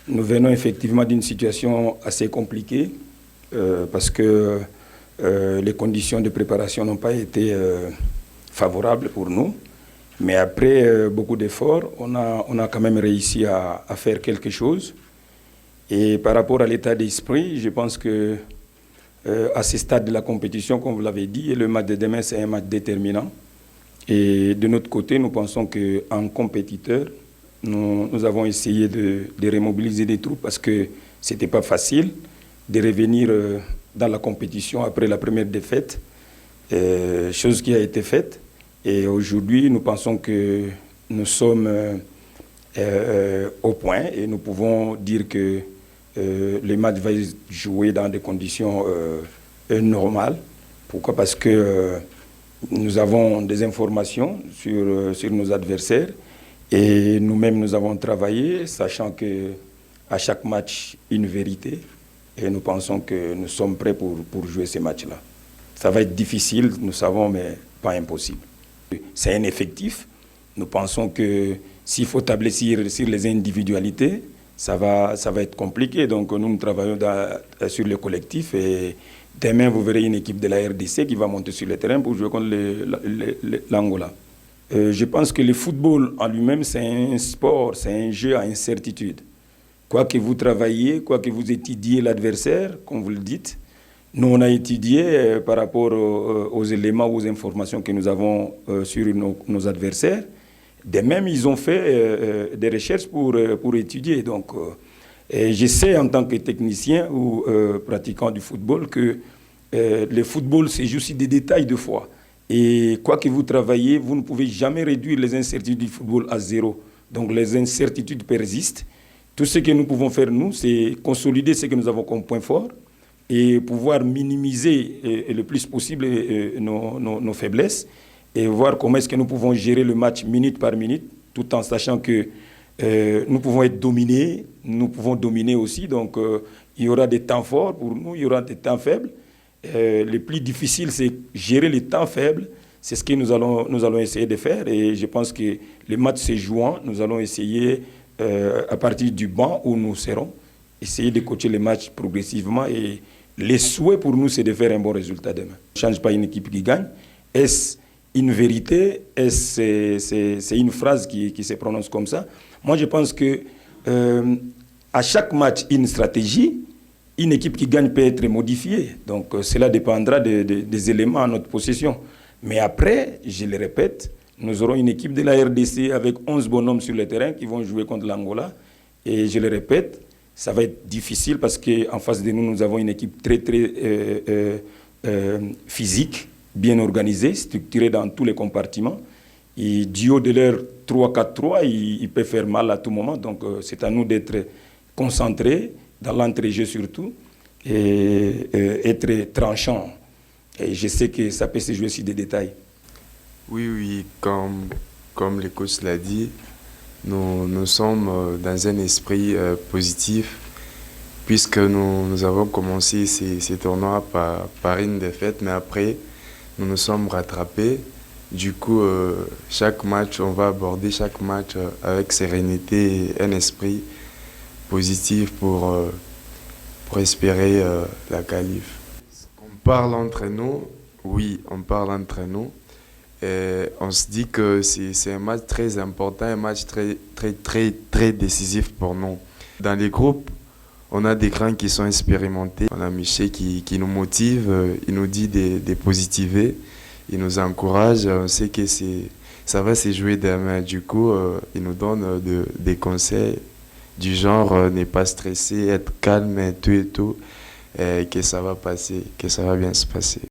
Nous venons effectivement d'une situation assez compliquée parce que les conditions de préparation n'ont pas été favorables pour nous. Mais après beaucoup d'efforts, on a quand même réussi à faire quelque chose. Et par rapport à l'état d'esprit, je pense que à ce stade de la compétition, comme vous l'avez dit, le match de demain, c'est un match déterminant. Et de notre côté, nous pensons qu'en compétiteur, nous avons essayé de remobiliser des troupes parce que ce n'était pas facile de revenir dans la compétition après la première défaite, chose qui a été faite. Et aujourd'hui, nous pensons que nous sommes au point et nous pouvons dire que le match va se jouer dans des conditions normales. Pourquoi? Parce que nous avons des informations sur nos adversaires et nous-mêmes nous avons travaillé, sachant qu'à chaque match, une vérité. Et nous pensons que nous sommes prêts pour jouer ces matchs-là. Ça va être difficile, nous savons, mais pas impossible. C'est un effectif. Nous pensons que s'il faut tabler sur les individualités, ça va être compliqué. Donc nous travaillons sur le collectif et demain vous verrez une équipe de la RDC qui va monter sur le terrain pour jouer contre l'Angola. Je pense que le football en lui-même c'est un sport, c'est un jeu à incertitude. Quoi que vous travaillez, quoi que vous étudiez l'adversaire, comme vous le dites, nous on a étudié par rapport aux éléments, aux informations que nous avons sur nos adversaires. De même, ils ont fait des recherches pour étudier. Donc, je sais en tant que technicien ou pratiquant du football que le football, c'est juste des détails de fois. Et quoi que vous travaillez, vous ne pouvez jamais réduire les incertitudes du football à zéro. Donc, les incertitudes persistent. Tout ce que nous pouvons faire, nous, c'est consolider ce que nous avons comme point fort et pouvoir minimiser le plus possible nos faiblesses et voir comment est-ce que nous pouvons gérer le match minute par minute, tout en sachant que nous pouvons être dominés, nous pouvons dominer aussi. Donc, il y aura des temps forts pour nous, il y aura des temps faibles. Le plus difficile, c'est gérer les temps faibles. C'est ce que nous allons essayer de faire. Et je pense que le match se jouant, nous allons essayer, à partir du banc où nous serons, essayer de coacher les matchs progressivement. Et les souhaits pour nous, c'est de faire un bon résultat demain. On ne change pas une équipe qui gagne. Est-ce une vérité? C'est une phrase qui se prononce comme ça. Moi, je pense que à chaque match, une stratégie, une équipe qui gagne peut être modifiée. Donc, cela dépendra des éléments à notre possession. Mais après, je le répète, nous aurons une équipe de la RDC avec 11 bonhommes sur le terrain qui vont jouer contre l'Angola. Et je le répète, ça va être difficile parce qu'en face de nous, nous avons une équipe très physique, bien organisée, structurée dans tous les compartiments. Et du haut de leur 3-4-3, ils peuvent faire mal à tout moment. Donc, c'est à nous d'être concentrés, dans l'entrée-jeu surtout, et être tranchants. Et je sais que ça peut se jouer sur des détails. Oui, comme le coach l'a dit, nous sommes dans un esprit positif, puisque nous avons commencé ces tournois par une défaite, mais après, nous nous sommes rattrapés. Du coup, chaque match, on va aborder chaque match avec sérénité et un esprit positif pour espérer la qualif. On parle entre nous, oui, on parle entre nous. Et on se dit que c'est un match très important, un match très décisif pour nous. Dans les groupes, on a des grands qui sont expérimentés. On a Michel qui nous motive, il nous dit de positiver, il nous encourage. On sait que ça va se jouer demain. Du coup, il nous donne des conseils du genre ne pas stresser, être calme et tout, et que ça va passer, que ça va bien se passer.